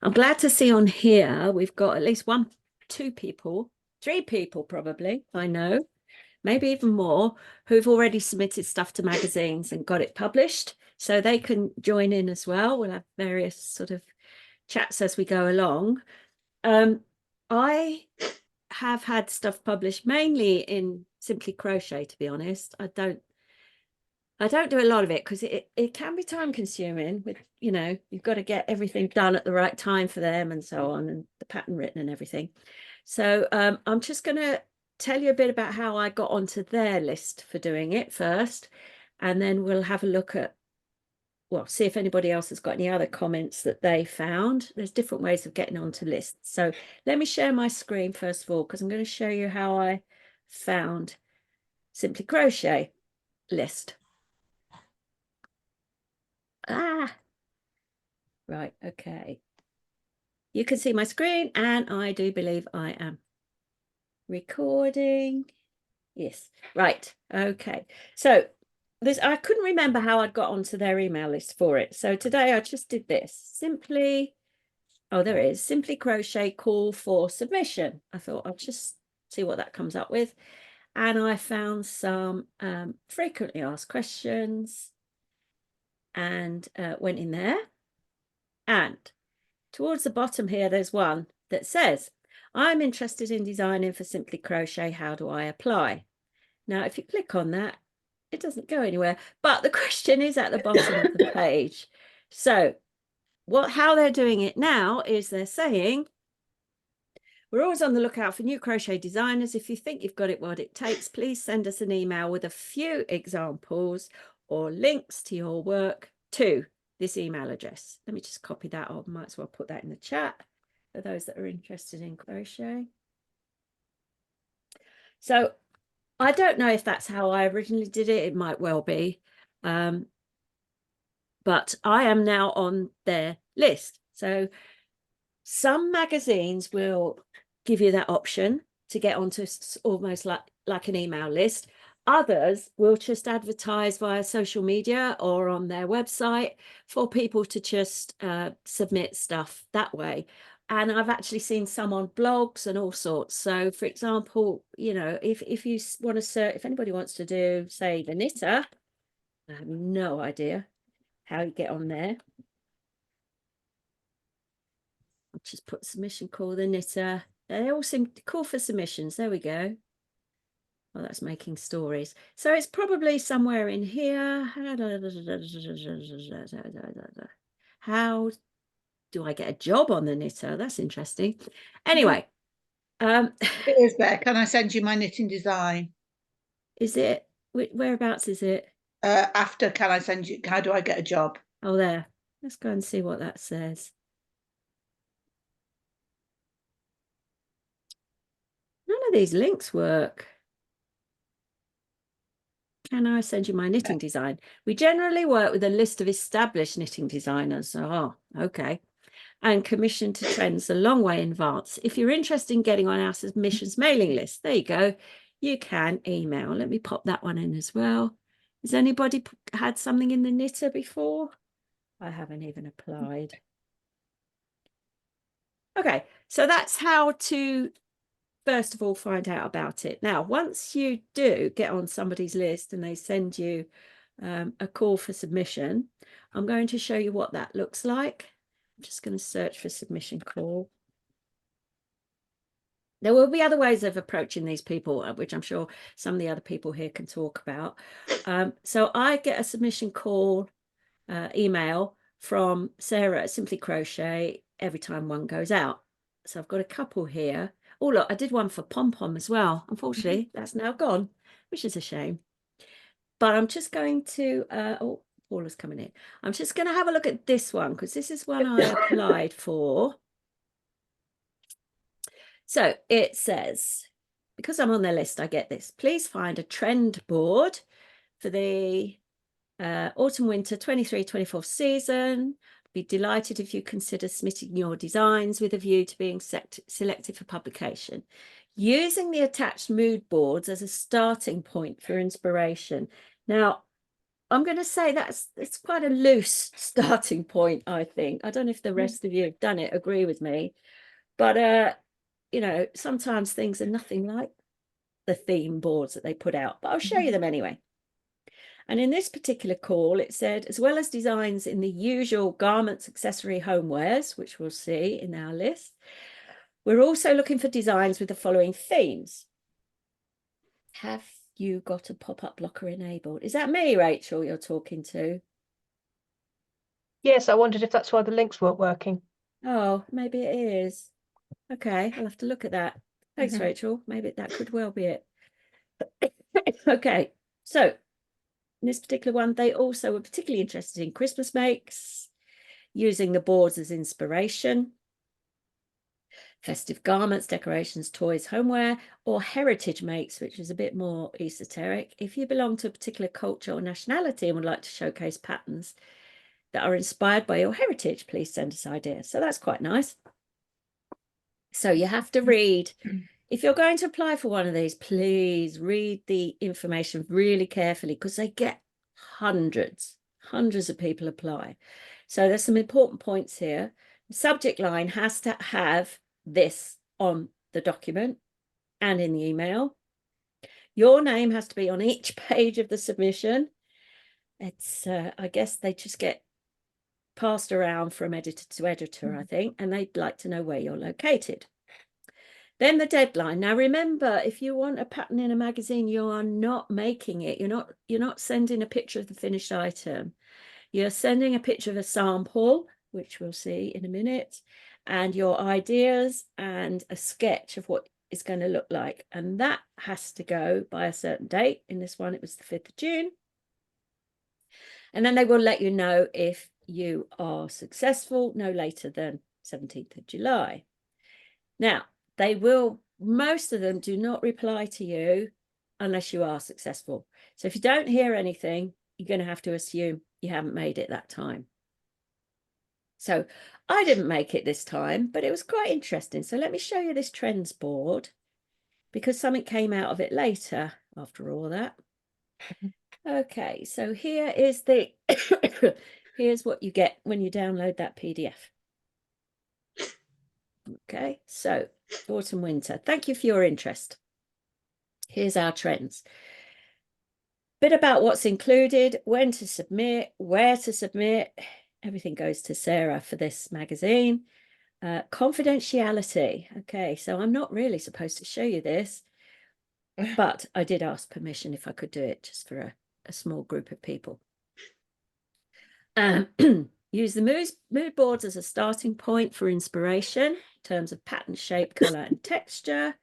I'm glad to see on here we've got at least one, two people, three people probably, I know, maybe even more, who've already submitted stuff to magazines and got it published. So they can join in as well. We'll have various sort of chats as we go along. I have had stuff published mainly in Simply Crochet, to be honest. I don't do a lot of it because it can be time consuming with, you've got to get everything done at the right time for them and so on, and the pattern written and everything. So I'm just going to tell you a bit about how I got onto their list for doing it first, and then we'll have a look at, well, see if anybody else has got any other comments that they found. There's different ways of getting onto lists. So let me share my screen first of all, because I'm going to show you how I found Simply Crochet list. Right, okay. You can see my screen, and I do believe I am recording. Yes, right, okay. So I couldn't remember how I'd got onto their email list for it. So today I just did this. Simply Crochet call for submission. I thought I'll just see what that comes up with. And I found some frequently asked questions and went in there. And towards the bottom here, there's one that says, I'm interested in designing for Simply Crochet. How do I apply? Now, if you click on that, it doesn't go anywhere, but the question is at the bottom of the page. So how they're doing it now is they're saying, we're always on the lookout for new crochet designers. If you think you've got it what it takes, please send us an email with a few examples or links to your work to this email address. Let me just copy that. I might as well put that in the chat for those that are interested in crochet. So I don't know if that's how I originally did it. It might well be. But I am now on their list. So some magazines will give you that option to get onto almost like an email list. Others will just advertise via social media or on their website for people to just submit stuff that way. And I've actually seen some on blogs and all sorts. So, for example, if you want to search, if anybody wants to do, say, the knitter, I have no idea how you get on there. I'll just put submission call the knitter. They all seem to call for submissions. There we go. Well, that's making stories. So it's probably somewhere in here. How do I get a job on the knitter? That's interesting. Anyway. It is there. Can I send you my knitting design? Is it? Whereabouts is it? After, can I send you, how do I get a job? Oh, there. Let's go and see what that says. None of these links work. Can I send you my knitting design? We generally work with a list of established knitting designers. Oh, okay. And commission to trends a long way in advance. If you're interested in getting on our submissions mailing list, there you go. You can email. Let me pop that one in as well. Has anybody had something in the knitter before? I haven't even applied. Okay, so that's how to first of all find out about it. Now, once you do get on somebody's list and they send you a call for submission, I'm going to show you what that looks like. I'm just going to search for submission call. There will be other ways of approaching these people, which I'm sure some of the other people here can talk about. So I get a submission call email from Sarah at Simply Crochet every time one goes out. So I've got a couple here. Oh, look, I did one for Pom Pom as well. Unfortunately, that's now gone, which is a shame. But I'm just going to, oh, Paula's coming in. I'm just going to have a look at this one because this is one I applied for. So it says, because I'm on their list, I get this. Please find a trend board for the autumn-winter 23-24 season. Be delighted if you consider submitting your designs with a view to being selected for publication. Using the attached mood boards as a starting point for inspiration. Now, I'm going to say it's quite a loose starting point, I think. I don't know if the rest of you have done it, agree with me, but you know, sometimes things are nothing like the theme boards that they put out, but I'll show you them anyway. And in this particular call, it said, as well as designs in the usual garments, accessory, homewares, which we'll see in our list, we're also looking for designs with the following themes. Have you got a pop-up blocker enabled? Is that me, Rachel, you're talking to? Yes, I wondered if that's why the links weren't working. Oh, maybe it is. Okay, I'll have to look at that. Thanks, Rachel. Maybe that could well be it. Okay, so in this particular one, they also were particularly interested in Christmas makes, using the boards as inspiration, festive garments, decorations, toys, homeware, or heritage makes, which is a bit more esoteric. If you belong to a particular culture or nationality and would like to showcase patterns that are inspired by your heritage, please send us ideas. So that's quite nice. So you have to read. If you're going to apply for one of these, please read the information really carefully, because they get hundreds of people apply. So there's some important points here. The subject line has to have this on the document and in the email. Your name has to be on each page of the submission. It's, I guess they just get passed around from editor to editor, I think, and they'd like to know where you're located. Then the deadline. Now, remember, if you want a pattern in a magazine, you are not making it. You're not sending a picture of the finished item. You're sending a picture of a sample, which we'll see in a minute, and your ideas and a sketch of what it's going to look like. And that has to go by a certain date. In this one, it was the 5th of June. And then they will let you know if you are successful no later than 17th of July. Now, they will, most of them do not reply to you unless you are successful. So if you don't hear anything, you're going to have to assume you haven't made it that time. So I didn't make it this time, but it was quite interesting. So let me show you this trends board, because something came out of it later after all that. Okay, so here is the, here's what you get when you download that PDF. Okay, so autumn, winter. Thank you for your interest. Here's our trends. Bit about what's included, when to submit, where to submit. Everything goes to Sarah for this magazine. Confidentiality. Okay, so I'm not really supposed to show you this, but I did ask permission if I could do it just for a small group of people. Use the mood boards as a starting point for inspiration in terms of pattern, shape, color, and texture.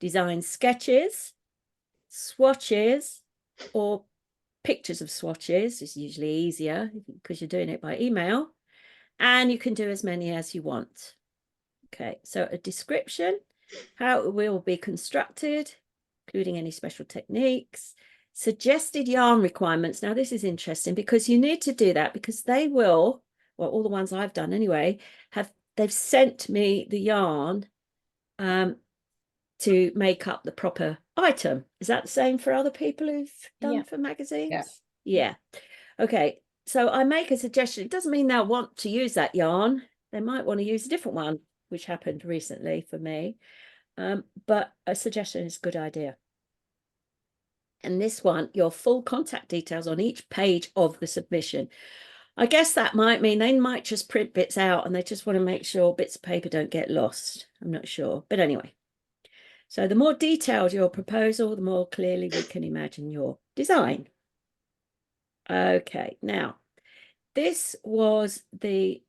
Design sketches, swatches, or pictures of swatches is usually easier because you're doing it by email. And you can do as many as you want. Okay, so a description, how it will be constructed, including any special techniques. Suggested yarn requirements. Now, this is interesting because you need to do that, because they will, well, all the ones I've done anyway, they've sent me the yarn to make up the proper item. Is that the same for other people who've done for magazines? Yeah. Okay, so I make a suggestion. It doesn't mean they'll want to use that yarn. They might want to use a different one, which happened recently for me. But a suggestion is a good idea. And this one, your full contact details on each page of the submission. I guess that might mean they might just print bits out and they just want to make sure bits of paper don't get lost. I'm not sure. But anyway, so the more detailed your proposal, the more clearly we can imagine your design. Okay, now these were the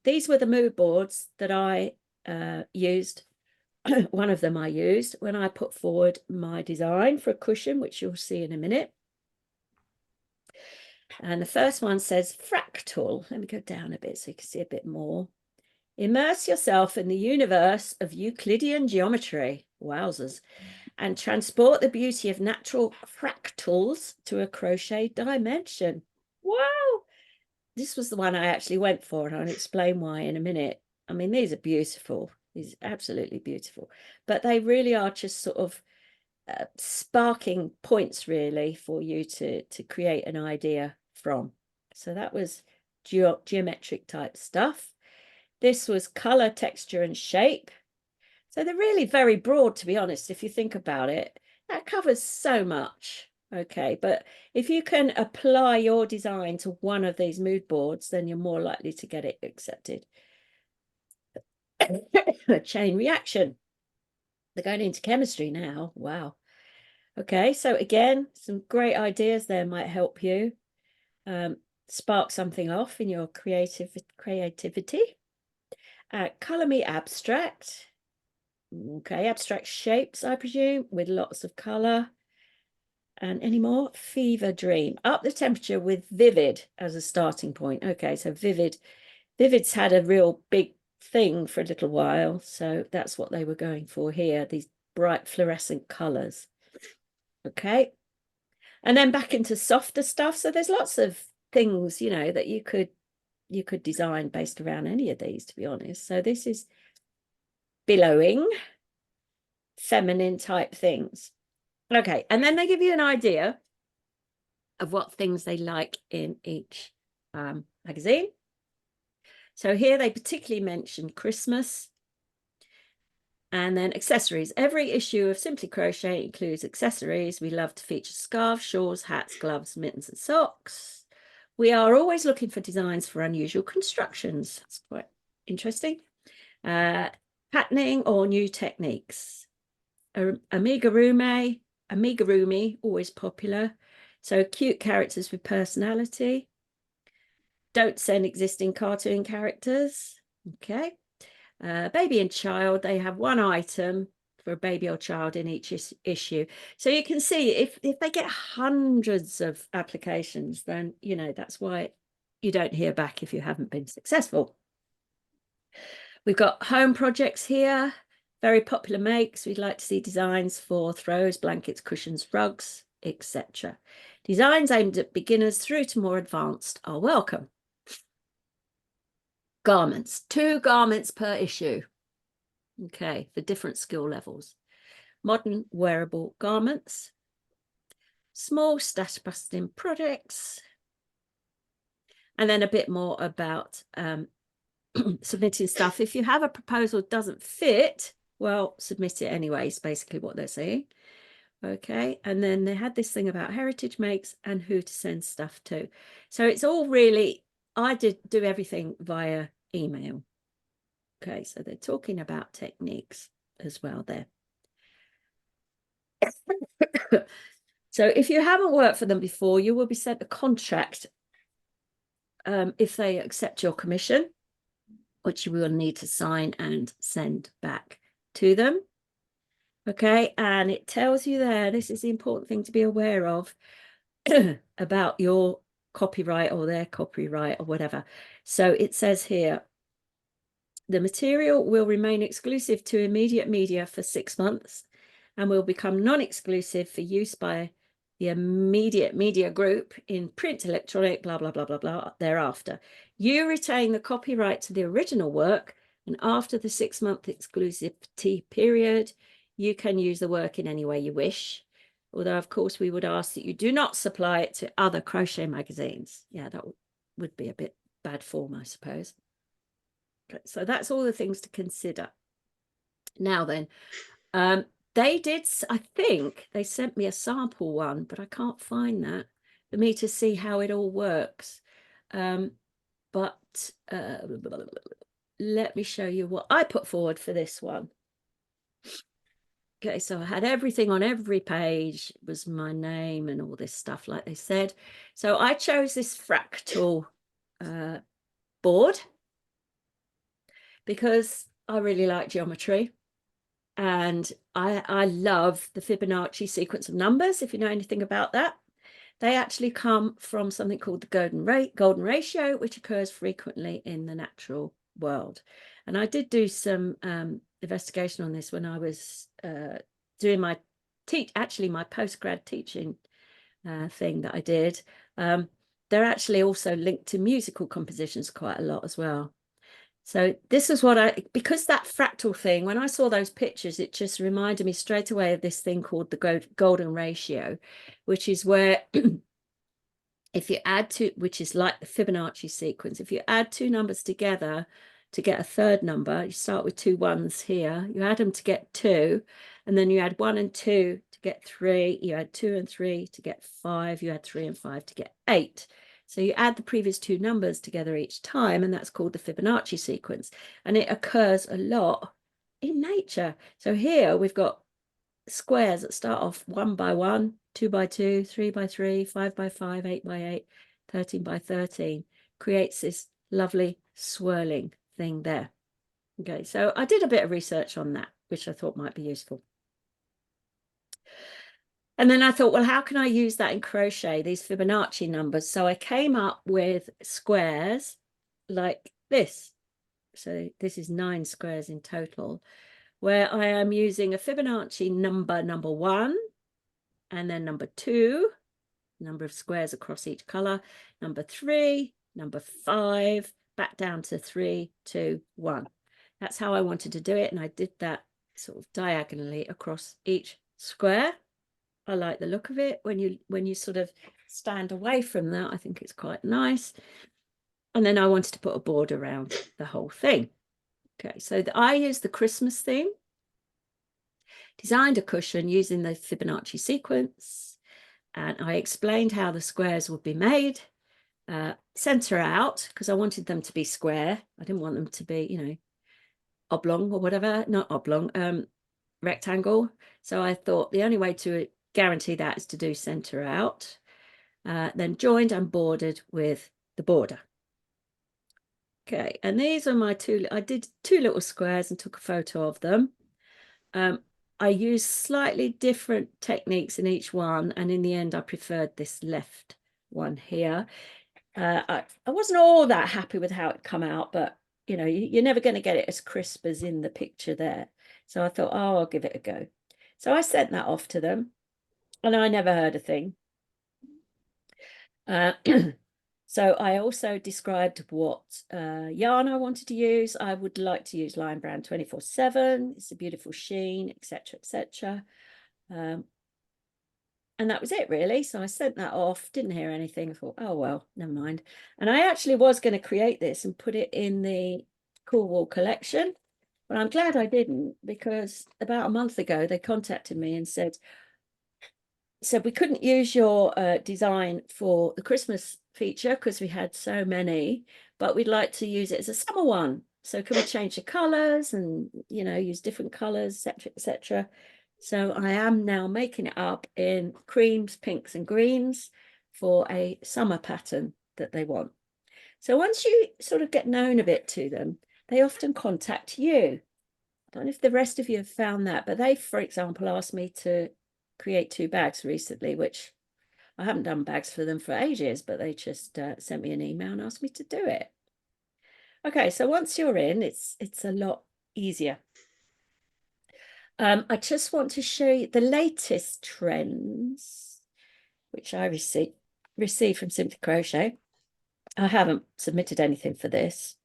mood boards that I used. One of them I used when I put forward my design for a cushion, which you'll see in a minute. And the first one says fractal. Let me go down a bit so you can see a bit more. Immerse yourself in the universe of Euclidean geometry. Wowzers. And transport the beauty of natural fractals to a crochet dimension. Wow. This was the one I actually went for, and I'll explain why in a minute. I mean, these are beautiful. These are absolutely beautiful. But they really are just sort of sparking points, really, for you to create an idea from. So that was geometric type stuff. This was color, texture, and shape. So they're really very broad, to be honest, if you think about it. That covers so much. Okay, but if you can apply your design to one of these mood boards, then you're more likely to get it accepted. A chain reaction. They're going into chemistry now. Wow. Okay, so again, some great ideas there might help you spark something off in your creativity. Color me abstract. Okay, abstract shapes, I presume, with lots of color. And any more? Fever dream. Up the temperature with vivid as a starting point. Okay, so vivid. Vivid's had a real big thing for a little while. So that's what they were going for here, these bright fluorescent colors. Okay. And then back into softer stuff. So there's lots of things, you know, that you could design based around any of these, to be honest. So this is billowing, feminine type things. Okay, and then they give you an idea of what things they like in each magazine. So here they particularly mention Christmas and then accessories. Every issue of Simply Crochet includes accessories. We love to feature scarves, shawls, hats, gloves, mittens, and socks. We are always looking for designs for unusual constructions. That's quite interesting. Patterning or new techniques. Amigurumi, always popular. So cute characters with personality. Don't send existing cartoon characters. Okay. Baby and child, they have one item for a baby or child in each issue. So you can see if they get hundreds of applications, then, you know, that's why you don't hear back if you haven't been successful. We've got home projects here. Very popular makes. We'd like to see designs for throws, blankets, cushions, rugs, etc. Designs aimed at beginners through to more advanced are welcome. Garments, 2 garments per issue. Okay, for different skill levels. Modern wearable garments. Small stash busting projects. And then a bit more about submitting stuff. If you have a proposal that doesn't fit, well, submit it anyway, is basically what they're saying. Okay, and then they had this thing about heritage makes and who to send stuff to. So it's all really, I did do everything via email. Okay, so they're talking about techniques as well there. So if you haven't worked for them before, you will be sent a contract if they accept your commission, which you will need to sign and send back to them. Okay, and it tells you there, this is the important thing to be aware of about your copyright or their copyright or whatever. So it says here, the material will remain exclusive to Immediate Media for 6 months and will become non-exclusive for use by the Immediate Media Group in print, electronic, blah, blah, blah, blah, blah, thereafter. You retain the copyright to the original work, and after the 6-month exclusivity period, you can use the work in any way you wish. Although, of course, we would ask that you do not supply it to other crochet magazines. Yeah, that would be a bit bad form, I suppose. Okay, so that's all the things to consider. Now then, they did, I think they sent me a sample one, but I can't find that for me to see how it all works. But let me show you what I put forward for this one. Okay, so I had everything on every page. It was my name and all this stuff, like they said. So I chose this fractal board because I really like geometry. And I love the Fibonacci sequence of numbers, if you know anything about that. They actually come from something called the golden ratio, which occurs frequently in the natural world. And I did do some investigation on this when I was doing my postgrad teaching thing that I did. They're actually also linked to musical compositions quite a lot as well. So this is what because that fractal thing, when I saw those pictures, it just reminded me straight away of this thing called the golden ratio, which is where if you add two, which is like the Fibonacci sequence, if you add two numbers together to get a third number, you start with 2 1s here, you add them to get 2, and then you add 1 and 2 to get 3, you add 2 and 3 to get 5, you add 3 and 5 to get 8. So you add the previous two numbers together each time, and that's called the Fibonacci sequence. And it occurs a lot in nature. So here we've got squares that start off 1 by 1, 2 by 2, 3 by 3, 5 by 5, 8 by 8, 13 by 13, creates this lovely swirling thing there. Okay, so I did a bit of research on that, which I thought might be useful. And then I thought, well, how can I use that in crochet, these Fibonacci numbers? So I came up with squares like this. So this is 9 squares in total, where I am using a Fibonacci number 1, and then number 2, number of squares across each color, number 3, number 5, back down to 3, 2, 1. That's how I wanted to do it, and I did that sort of diagonally across each square. I like the look of it when you sort of stand away from that. I think it's quite nice. And then I wanted to put a border around the whole thing. Okay, so I used the Christmas theme, designed a cushion using the Fibonacci sequence, and I explained how the squares would be made, center out, because I wanted them to be square. I didn't want them to be, you know, oblong or whatever, not oblong, rectangle. So I thought the only way to guarantee that is to do center out, then joined and bordered with the border. Okay, and these are my two, I did 2 little squares and took a photo of them. I used slightly different techniques in each one, and in the end I preferred this left one here. I wasn't all that happy with how it come out, but you know, you're never going to get it as crisp as in the picture there. So I thought, oh, I'll give it a go. So I sent that off to them, and I never heard a thing. So I also described what yarn I wanted to use. I would like to use Lion Brand 24/7. It's a beautiful sheen, etc., etc. And that was it, really. So I sent that off, didn't hear anything. I thought, oh, well, never mind. And I actually was going to create this and put it in the Cool Wool collection, but I'm glad I didn't, because about a month ago, they contacted me and said we couldn't use your design for the Christmas feature because we had so many, but we'd like to use it as a summer one. So can we change the colors and, you know, use different colors, etc., etc. So I am now making it up in creams, pinks, and greens for a summer pattern that they want. So once you sort of get known a bit to them, they often contact you. I don't know if the rest of you have found that, but they, for example, asked me to create 2 bags recently, which I haven't done bags for them for ages, but they just sent me an email and asked me to do it. Okay, so once you're in, it's a lot easier. I just want to show you the latest trends, which I received from Simply Crochet. I haven't submitted anything for this.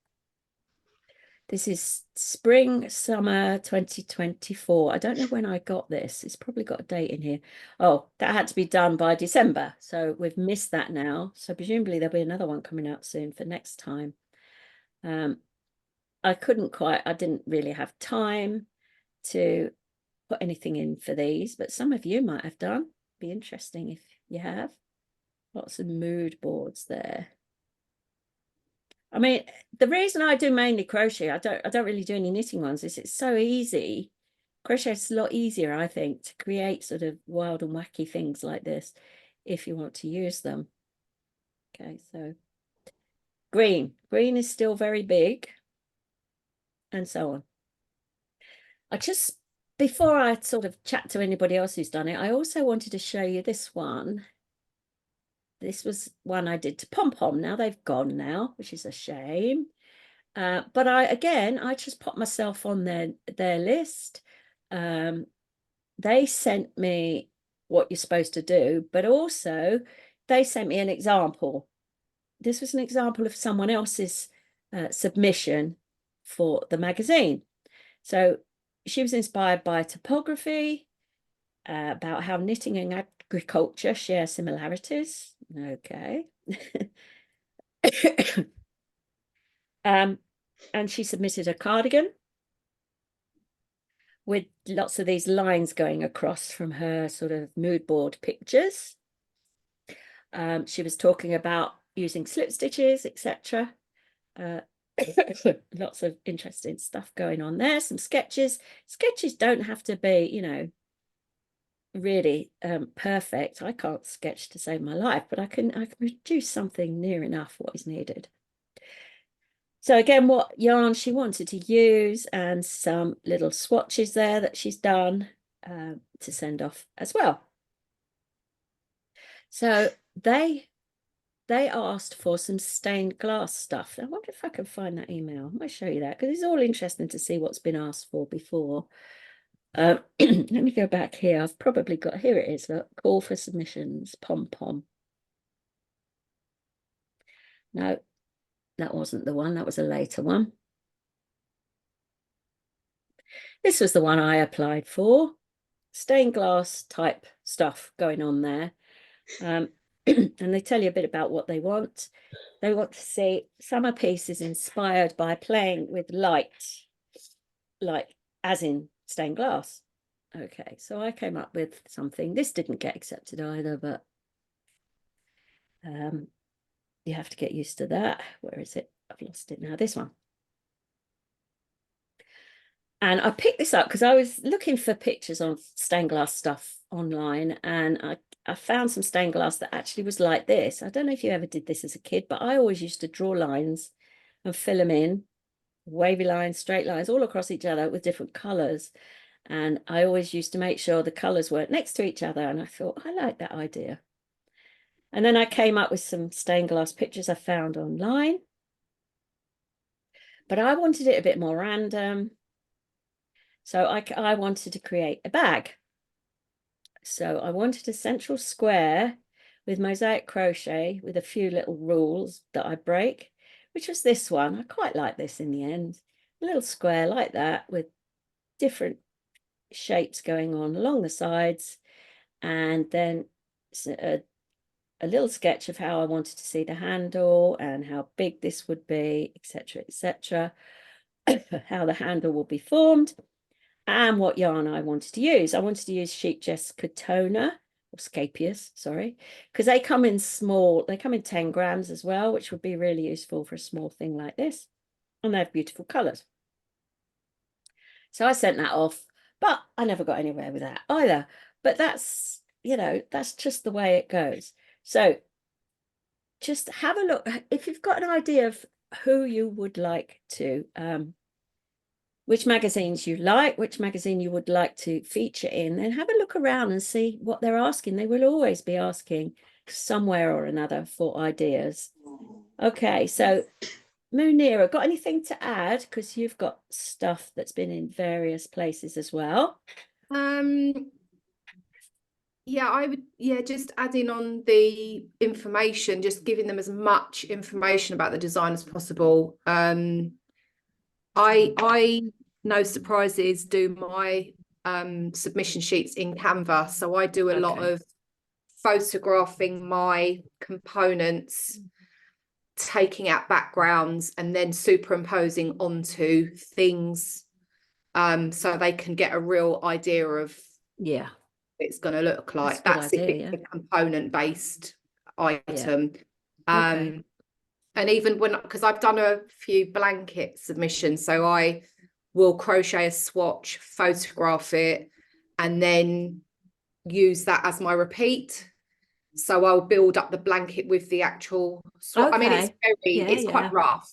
This is spring, summer 2024. I don't know when I got this. It's probably got a date in here. Oh, that had to be done by December. So we've missed that now. So presumably there'll be another one coming out soon for next time. I didn't really have time to put anything in for these, but some of you might have done. Be interesting if you have. Lots of mood boards there. I mean, the reason I do mainly crochet, I don't really do any knitting ones, is it's so easy. Crochet is a lot easier, I think, to create sort of wild and wacky things like this if you want to use them. Okay, so green is still very big, and so on. Before I sort of chat to anybody else who's done it, I also wanted to show you this one. This was one I did to pom-pom. Now they've gone now, which is a shame. But I just popped myself on their list. They sent me what you're supposed to do, but also they sent me an example. This was an example of someone else's submission for the magazine. So she was inspired by topography, about how knitting and agriculture share similarities. Okay. And she submitted a cardigan with lots of these lines going across from her sort of mood board pictures. She was talking about using slip stitches, etc. Lots of interesting stuff going on there. Some sketches. Sketches don't have to be, you know, really perfect. I can't sketch to save my life, but I can produce something near enough what is needed. So again, what yarn she wanted to use, and some little swatches there that she's done to send off as well. So they asked for some stained glass stuff. I wonder if I can find that email. I might show you that because it's all interesting to see what's been asked for before. Let me go back here. I've probably got, here it is, look, call for submissions, pom-pom. No, that wasn't the one. That was a later one. This was the one I applied for. Stained glass type stuff going on there. And they tell you a bit about what they want. They want to see summer pieces inspired by playing with light, like as in stained glass. Okay, so I came up with something. This didn't get accepted either, but you have to get used to that. Where is it? I've lost it now. This one. And I picked this up because I was looking for pictures of stained glass stuff online, and I found some stained glass that actually was like this. I don't know if you ever did this as a kid, but I always used to draw lines and fill them in, wavy lines, straight lines, all across each other with different colours. And I always used to make sure the colours weren't next to each other. And I thought, I like that idea. And then I came up with some stained glass pictures I found online. But I wanted it a bit more random. So I wanted to create a bag. So I wanted a central square with mosaic crochet with a few little rules that I break, which was this one. I quite like this in the end. A little square like that with different shapes going on along the sides, and then a little sketch of how I wanted to see the handle and how big this would be, etc., etc., how the handle will be formed, and what yarn I wanted to use. I wanted to use Sheep Jessica Toner, or Scapious, sorry, because they come in small, they come in 10 grams as well, which would be really useful for a small thing like this. And they have beautiful colours. So I sent that off, but I never got anywhere with that either. But that's, you know, that's just the way it goes. So just have a look. If you've got an idea of who you would like to, which magazines you like, which magazine you would like to feature in, then have a look around and see what they're asking. They will always be asking somewhere or another for ideas. Okay, so Munira, got anything to add? Because you've got stuff that's been in various places as well. Yeah, I would, just adding on the information, just giving them as much information about the design as possible. I no surprises do my submission sheets in Canva, so I do a lot of photographing my components, taking out backgrounds, and then superimposing onto things, so they can get a real idea of it's going to look like. That's if it's a component based item. And even when, because I've done a few blanket submissions, so I will crochet a swatch, photograph it, and then use that as my repeat. So I'll build up the blanket with the actual swatch. I mean, it's it's quite rough,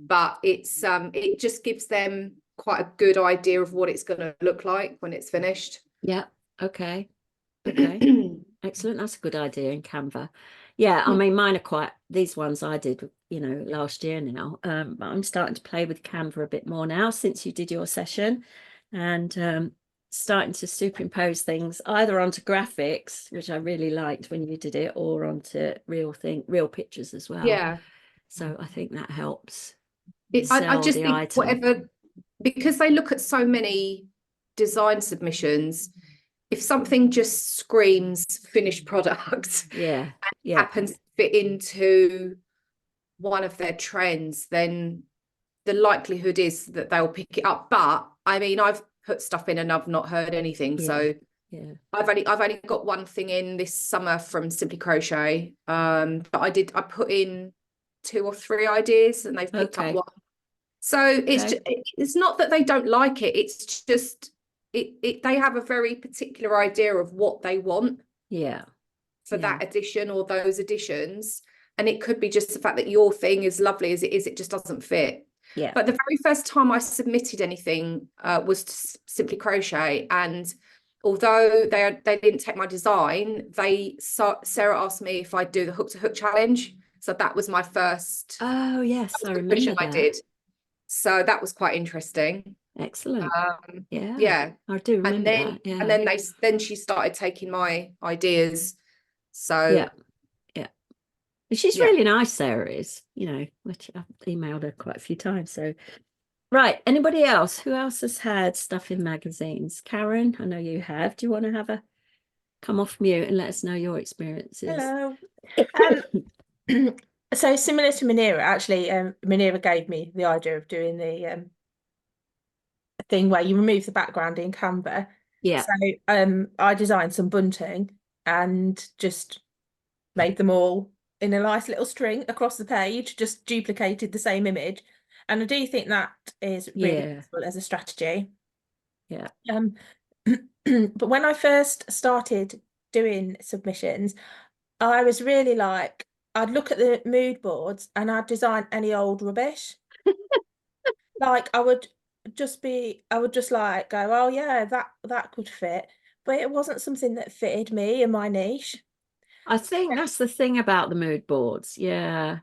but it's it just gives them quite a good idea of what it's going to look like when it's finished. Okay. Excellent. That's a good idea in Canva. I mean, mine are quite, these ones I did, you know, last year now. But I'm starting to play with Canva a bit more now since you did your session, and starting to superimpose things either onto graphics, which I really liked when you did it, or onto real pictures as well. So I think that helps. I just think item. because they look at so many design submissions, if something just screams finished product Yeah. Yeah. happens to fit into one of their trends, then the likelihood is that they'll pick it up. But I mean, I've put stuff in and I've not heard anything. Yeah. So Yeah. I've only got one thing in this summer from Simply Crochet. But I put in 2 or 3 ideas and they've picked up Okay. one. So it's not that they don't like it. It's just they have a very particular idea of what they want Yeah. for that edition or those editions. And it could be just the fact that your thing, is lovely as it is, it just doesn't fit. Yeah. But the very first time I submitted anything was to Simply Crochet, and although they didn't take my design, Sarah asked me if I'd do the hook to hook challenge. So that was my first Oh yes, I remember submission I that. did. So that was quite interesting. Excellent. Yeah. Yeah. I do remember And then that. Yeah. and then she started taking my ideas. So Yeah. She's Yeah. really nice, Sarah is, which I've emailed her quite a few times. So, right. Anybody else? Who else has had stuff in magazines? Karen, I know you have. Do you want to come off mute and let us know your experiences? Hello. So similar to Manira, actually, Manira gave me the idea of doing the thing where you remove the background in Canva. Yeah. So I designed some bunting and just made them all in a nice little string across the page, just duplicated the same image. And I do think that is really useful as a strategy. Yeah. But when I first started doing submissions, I was really like, I'd look at the mood boards and I'd design any old rubbish. Like I would just like go, oh yeah, that could fit. But it wasn't something that fitted me and my niche. I think that's the thing about the mood boards. Yeah.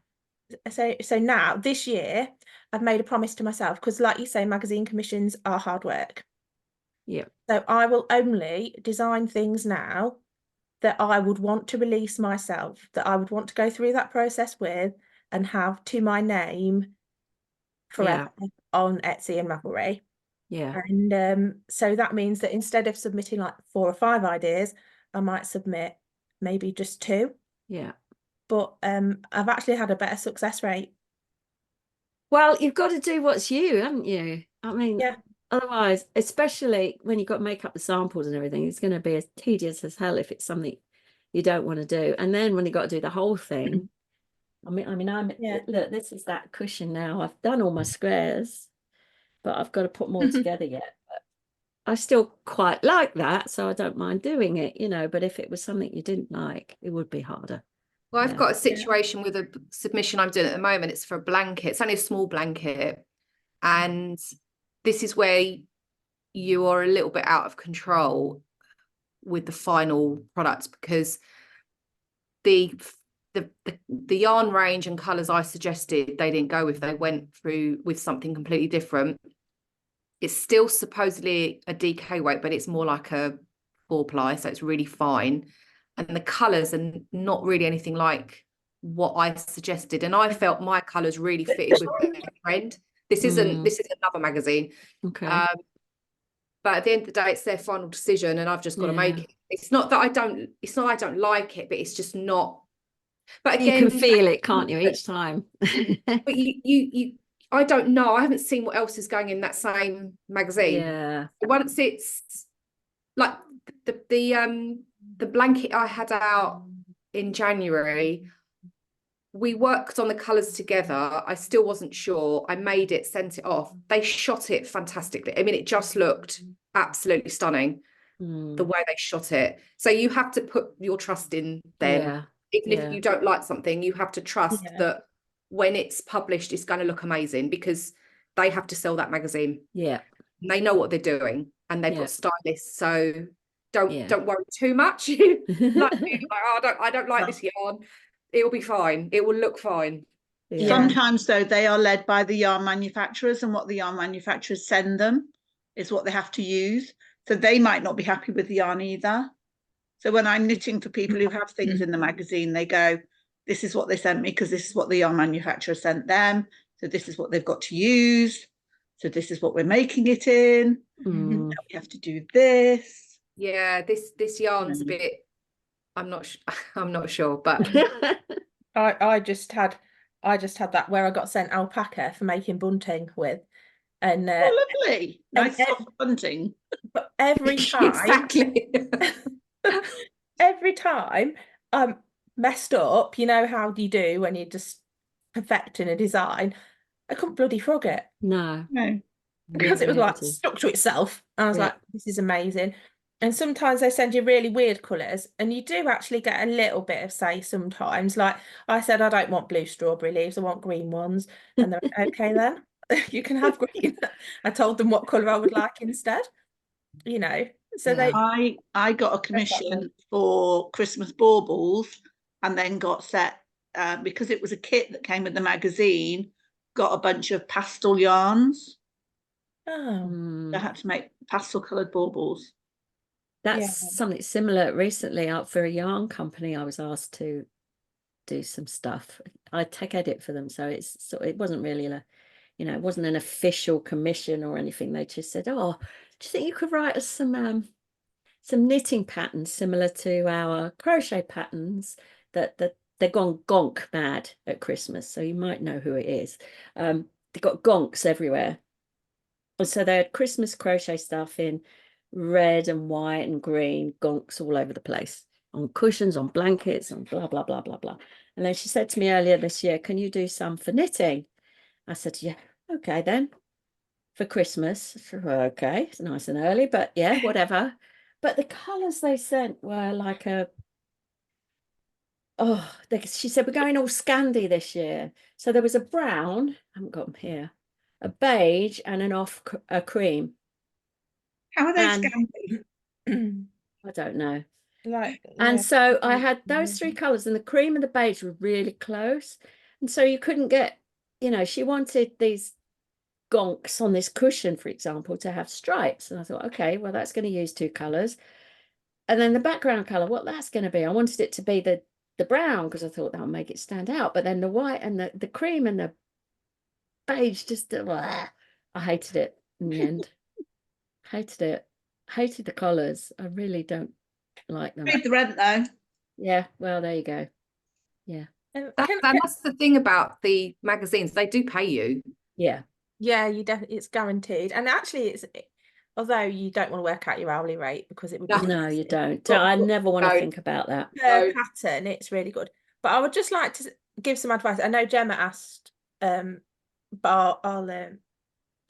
So now this year I've made a promise to myself, because like you say, magazine commissions are hard work. Yeah. So I will only design things now that I would want to release myself, that I would want to go through that process with and have to my name forever on Etsy and Ravelry. Yeah. And so that means that instead of submitting like 4 or 5 ideas, I might submit maybe just 2. Yeah. But I've actually had a better success rate. Well, you've got to do what's you, haven't you? I mean, otherwise, especially when you've got to make up the samples and everything, it's going to be as tedious as hell if it's something you don't want to do. And then when you've got to do the whole thing, look, this is that cushion now. I've done all my squares, but I've got to put more together yet. But I still quite like that, so I don't mind doing it, but if it was something you didn't like, it would be harder. Well, I've got a situation with a submission I'm doing at the moment. It's for a blanket. It's only a small blanket. And this is where you are a little bit out of control with the final product, because the yarn range and colours I suggested, they didn't go with. They went through with something completely different. It's still supposedly a DK weight, but it's more like a 4-ply, so it's really fine. And the colours are not really anything like what I suggested. And I felt my colours really fitted with the trend. This is another magazine. Okay. But at the end of the day, it's their final decision, and I've just got to make it. It's not that I don't like it, but it's just not. But again, you can feel it, can't you, each time? But you I don't know. I haven't seen what else is going in that same magazine. Yeah. Once it's like the blanket I had out in January, we worked on the colours together. I still wasn't sure. I made it, sent it off. They shot it fantastically. I mean, it just looked absolutely stunning, the way they shot it. So you have to put your trust in them. Yeah. Even if you don't like something, you have to trust that when it's published, it's going to look amazing, because they have to sell that magazine. Yeah. And they know what they're doing, and they've got stylists. So don't worry too much. I don't like this yarn. It'll be fine. It will look fine. Yeah. Sometimes though, they are led by the yarn manufacturers, and what the yarn manufacturers send them is what they have to use. So they might not be happy with the yarn either. So when I'm knitting for people who have things in the magazine, they go, this is what they sent me because this is what the yarn manufacturer sent them. So this is what they've got to use. So this is what we're making it in. Now we have to do this. Yeah, this yarn's a bit, I'm not I'm not sure, but I just had that where I got sent alpaca for making bunting with, and Oh, lovely. Nice and soft bunting. but every time exactly. every time I messed up, you know how you do when you're just perfecting a design, I couldn't bloody frog it No. No. because it was like stuck to itself. And I was Yeah. like, this is amazing. And sometimes they send you really weird colours, and you do actually get a little bit of say sometimes. Like I said, I don't want blue strawberry leaves, I want green ones. And they're like, okay then, you can have green. I told them what colour I would like instead, you know. So Yeah. I got a commission for Christmas baubles, and then got set because it was a kit that came with the magazine. Got a bunch of pastel yarns. Oh, I had to make pastel coloured baubles. That's yeah. something similar. Recently, out for a yarn company, I was asked to do some stuff. I take edit for them, so it wasn't really it wasn't an official commission or anything. They just said, "Oh, do you think you could write us some knitting patterns similar to our crochet patterns that they've gone gonk mad at Christmas, so you might know who it is." They've got gonks everywhere, and so they had Christmas crochet stuff in red and white and green, gonks all over the place, on cushions, on blankets, and blah blah blah blah blah. And then she said to me earlier this year, "Can you do some for knitting?" I said, "Yeah, okay then." For Christmas. Okay, it's nice and early, but yeah, whatever. But the colors they sent were like she said, "We're going all Scandi this year." So there was a brown, I haven't got them here, a beige, and a cream. How are they And Scandi? I don't know. Like, And yeah. so I had those three colors, and the cream and the beige were really close. And so you couldn't get, she wanted these gonks on this cushion, for example, to have stripes. And I thought, okay, well, that's going to use two colors. And then the background color, what that's going to be, I wanted it to be the brown, because I thought that would make it stand out. But then the white and the cream and the beige just, I hated it in the end. Hated it. Hated the colors. I really don't like them. Paid the rent though. Yeah, well, there you go. Yeah. That's the thing about the magazines, they do pay you. Yeah. Yeah, you definitely, it's guaranteed. And actually although you don't want to work out your hourly rate because it would be No, you don't. But- I never want to no. think about that. per pattern, it's really good. But I would just like to give some advice. I know Gemma asked, but I'll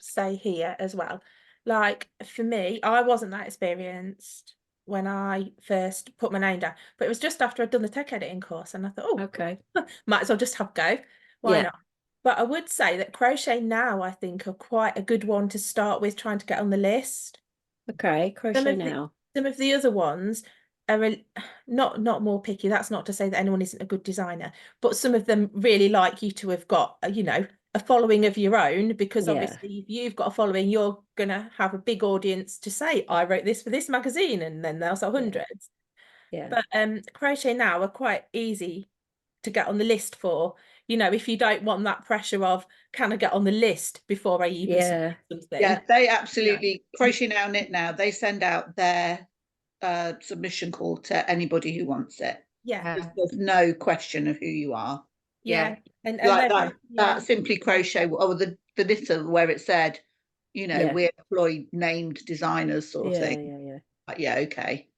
say here as well. Like for me, I wasn't that experienced when I first put my name down, but it was just after I'd done the tech editing course, and I thought, oh, Okay. might as well just have a go. Why Yeah. not? But I would say that Crochet Now, I think, are quite a good one to start with, trying to get on the list. Okay. Crochet Now. Some of the other ones are not more picky. That's not to say that anyone isn't a good designer, but some of them really like you to have got, a following of your own, because Yeah. obviously if you've got a following, you're gonna have a big audience to say, I wrote this for this magazine, and then they'll sell hundreds. Yeah. But Crochet Now are quite easy to get on the list for, if you don't want that pressure of, can I get on the list before I even submit something? Yeah, they absolutely, Crochet Now, Knit Now, they send out their submission call to anybody who wants it. Yeah. There's no question of who you are. Yeah. And like that Simply Crochet, or the knitter, where it said, we employ named designers sort of thing. Yeah, okay.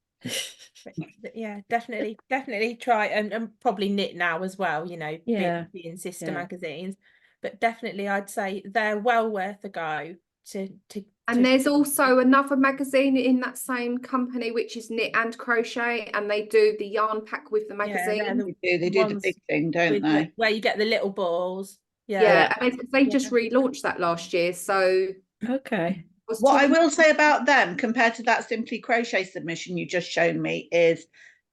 Yeah, definitely try and probably Knit Now as well, being sister magazines. But definitely I'd say they're well worth a go and there's also another magazine in that same company which is Knit and Crochet, and they do the yarn pack with the magazine. They do the big thing, don't they? Where you get the little balls. And they just relaunched that last year, so okay. What I will say about them compared to that Simply Crochet submission you just shown me is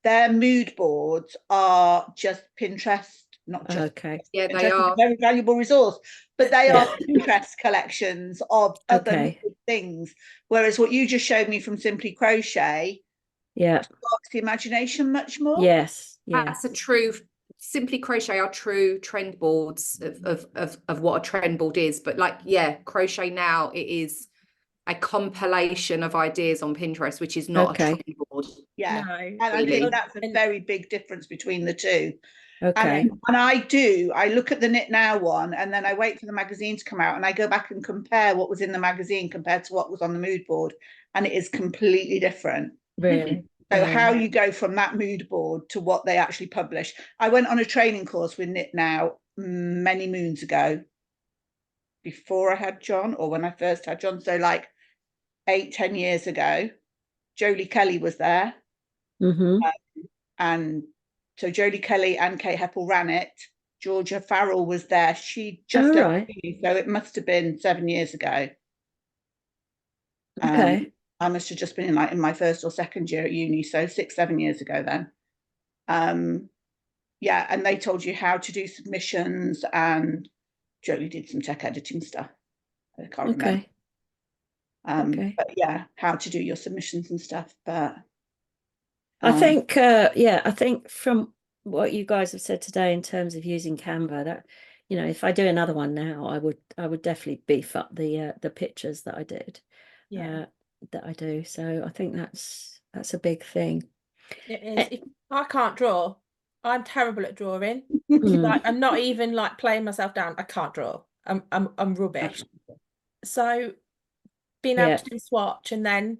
their mood boards are just Pinterest, not just okay. Yeah, Pinterest they are a very valuable resource, but they are Pinterest collections of other things. Whereas what you just showed me from Simply Crochet, sparks the imagination much more. Yes, that's a true. Simply Crochet are true trend boards of what a trend board is, but Crochet Now, it is a compilation of ideas on Pinterest, which is not a Okay. trend board. Yeah. No. And I Really. think that's a very big difference between the two. Okay. And I look at the Knit Now one, and then I wait for the magazine to come out, and I go back and compare what was in the magazine compared to what was on the mood board, and it is completely different. Really? So how you go from that mood board to what they actually publish. I went on a training course with Knit Now many moons ago, before I had John, or when I first had John, so like 8-10 years ago. Jolie Kelly was there. Mm-hmm. And so Jolie Kelly and Kate Heppel ran it. Georgia Farrell was there. She just Oh, right. so it must have been 7 years ago. Okay. I must have just been in my first or second year at uni, so 6-7 years ago then. Yeah, and they told you how to do submissions, and Jolie did some tech editing stuff. I can't remember. Okay. But yeah, how to do your submissions and stuff. But I think, I think from what you guys have said today in terms of using Canva, that, you know, if I do another one now, I would definitely beef up the pictures that I did. Yeah. That I do. So I think that's a big thing. It is. If I can't draw, I'm terrible at drawing. Mm. Like, I'm not even like playing myself down. I can't draw. I'm rubbish. So being able to do a swatch and then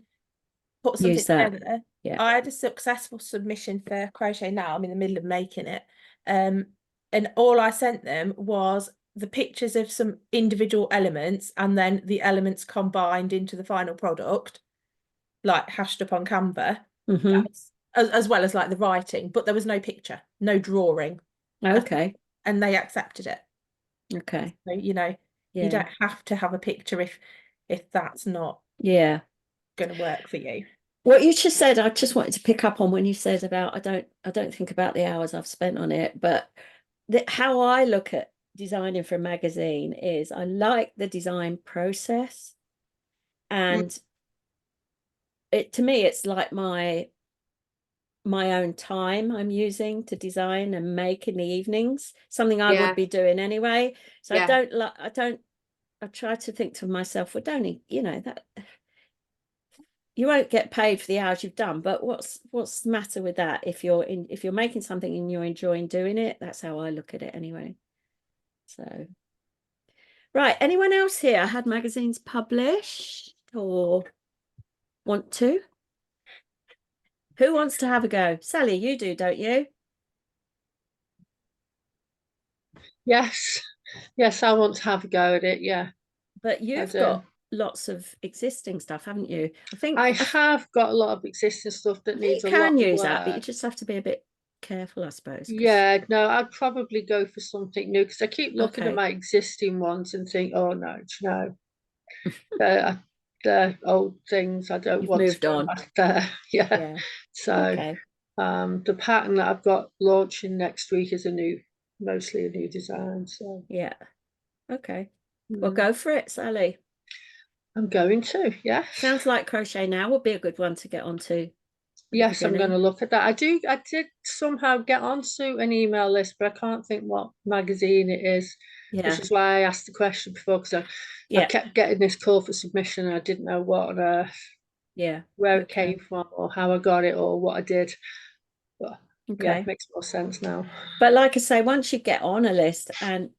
put something Use that. together. Yeah. I had a successful submission for Crochet Now. I'm in the middle of making it. And all I sent them was the pictures of some individual elements and then the elements combined into the final product, like hashed up on Canva, Mm-hmm. as well as like the writing, but there was no picture, no drawing. Okay. And they accepted it. Okay. So, you know, you don't have to have a picture if that's not going to work for you. What you just said, I just wanted to pick up on when you said about I don't think about the hours I've spent on it, but how I look at designing for a magazine is I like the design process, and to me it's like my own time I'm using to design and make in the evenings, something I would be doing anyway. So I try to think to myself, well, don't you know that you won't get paid for the hours you've done, but what's the matter with that? If you're making something and you're enjoying doing it, that's how I look at it anyway. So, right, anyone else here had magazines published or want to? Who wants to have a go? Sally, you do, don't you? Yes, I want to have a go at it. Yeah, but you've got lots of existing stuff, haven't you? I have got a lot of existing stuff that needs a lot of work. You can use that, but you just have to be a bit careful, I suppose. Yeah, no, I'd probably go for something new because I keep looking at my existing ones and think, oh no, the old things I don't want to go back there. Yeah. So the pattern that I've got launching next week is mostly a new design. So yeah. Okay. Well, go for it, Sally. I'm going to, yeah. Sounds like Crochet Now would be a good one to get onto. Yes, I'm going to look at that. I did somehow get onto an email list, but I can't think what magazine it is. Which is why I asked the question before, because I kept getting this call for submission and I didn't know what on earth, where it came from or how I got it or what I did. But yeah, it makes more sense now. But like I say, once you get on a list, and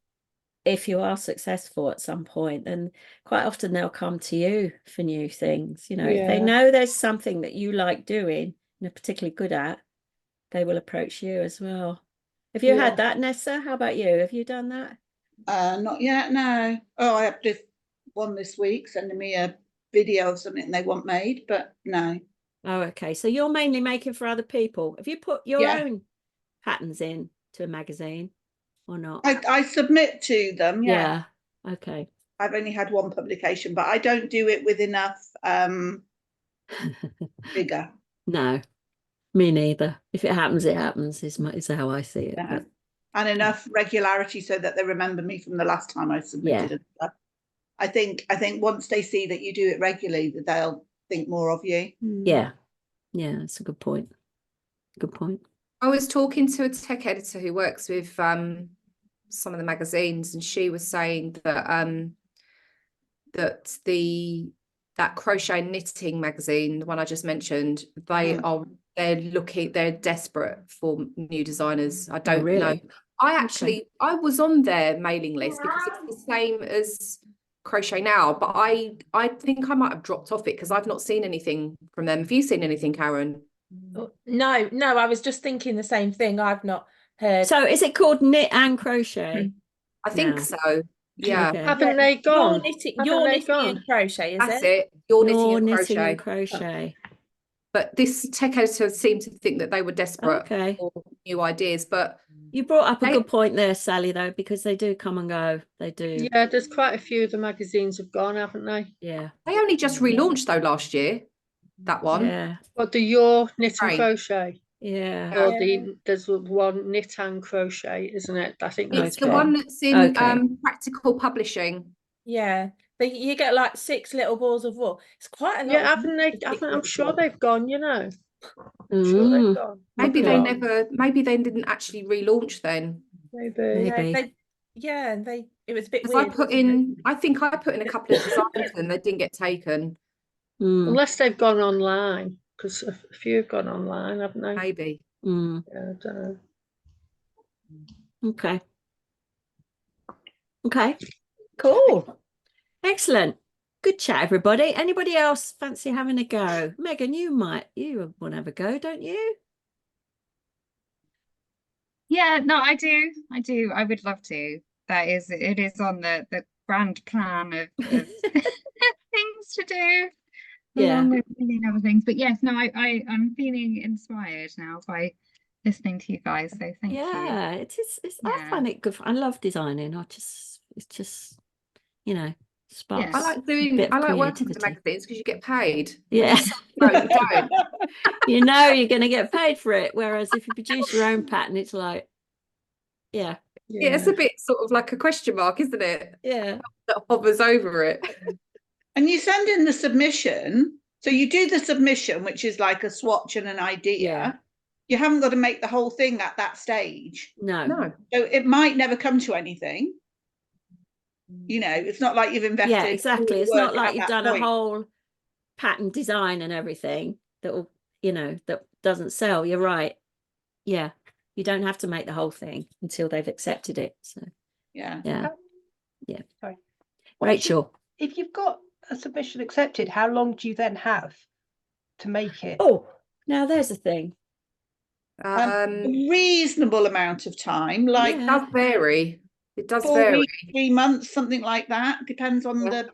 if you are successful at some point, then quite often they'll come to you for new things. You know, if they know there's something that you like doing and are particularly good at, they will approach you as well. Have you had that, Nessa? How about you? Have you done that? Not yet, no. Oh, I have just one this week sending me a video of something they want made, but no. Oh, okay. So you're mainly making for other people. Have you put your own patterns in to a magazine or not? I submit to them, yeah. Okay. I've only had one publication, but I don't do it with enough vigor. No, me neither. If it happens, it happens, is how I see it. But and enough regularity so that they remember me from the last time I submitted and stuff. I think once they see that you do it regularly, that they'll think more of you. Yeah, that's a good point. Good point. I was talking to a tech editor who works with some of the magazines, and she was saying that that that crochet and knitting magazine, the one I just mentioned, they're desperate for new designers. I don't know. I was on their mailing list because it's the same as Crochet Now, but I think I might have dropped off it because I've not seen anything from them. Have you seen anything, Karen? No, I was just thinking the same thing. I've not heard. So is it called Knit and Crochet? I think so. Yeah. Okay. Haven't they gone? Your knitting and crochet, is That's it? it. Your knitting and knitting crochet. and crochet. But this tech editor seemed to think that they were desperate for new ideas. But you brought up a good point there, Sally, though, because they do come and go. They do. Yeah, there's quite a few of the magazines have gone, haven't they? Yeah. They only just relaunched though last year. That one. Yeah. What, your knit and crochet? Yeah. Or there's one knit and crochet, isn't it? I think it's the one that's in Practical Publishing. Yeah. You get like 6 little balls of wool. It's quite a lot. Yeah, haven't they? I'm sure they've gone, you know. I'm sure they've gone. Maybe they didn't actually relaunch then. Maybe. It was a bit weird. I think I put in a couple of designs and they didn't get taken. Unless they've gone online, because a few have gone online, haven't they? Maybe. Yeah, I don't know. Okay. Cool. Excellent. Good chat, everybody. Anybody else fancy having a go? Megan, you want to have a go, don't you? Yeah, no, I do. I would love to. It is on the grand plan of things to do. Yeah. Along with other things. But yes, no, I'm feeling inspired now by listening to you guys. So thank you. Yeah, it is. I find it good. I love designing. It's just, sparks. I like working with the magazines because you get paid. Yeah. No, you don't. You're going to get paid for it. Whereas if you produce your own pattern, it's like, yeah, it's a bit sort of like a question mark, isn't it? Yeah. That hovers over it. And you send in the submission. So you do the submission, which is like a swatch and an idea. Yeah. You haven't got to make the whole thing at that stage. No. So it might never come to anything. It's not like you've invested. Yeah, exactly. It's not like you've done a whole pattern design and everything that will, that doesn't sell. You're right. Yeah. You don't have to make the whole thing until they've accepted it. So yeah. Sorry. Rachel. If you've got a submission accepted, how long do you then have to make it? Oh, now there's a thing. A reasonable amount of time. Like it does vary. It does 4 vary. weeks, 3 months, something like that. Depends on the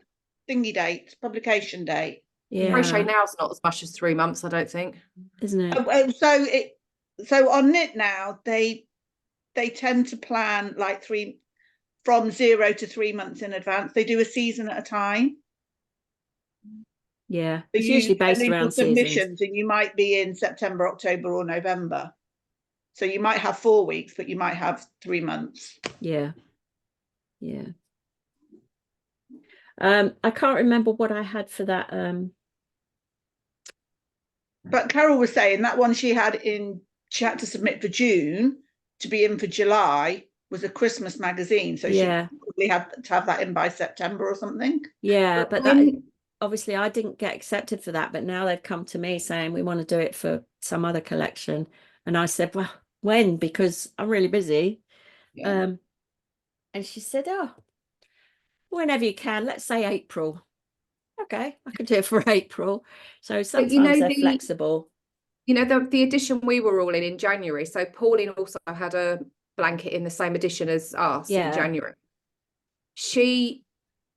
thingy date, publication date. Yeah. Crochet Now's not as much as 3 months, I don't think. Isn't it? So on Knit Now, they tend to plan like from 0 to 3 months in advance. They do a season at a time. Yeah, it's usually based around submissions, and you might be in September, October, or November. So you might have 4 weeks, but you might have 3 months. Yeah. I can't remember what I had for that. But Carol was saying that one she had to submit for June to be in for July was a Christmas magazine. So she probably had to have that in by September or something. Yeah, but obviously I didn't get accepted for that, but now they've come to me saying we want to do it for some other collection. And I said, well, when? Because I'm really busy. Yeah. And she said, oh, whenever you can, let's say April. Okay, I could do it for April. So sometimes they're flexible. The edition we were all in January. So Pauline also had a blanket in the same edition as us in January. She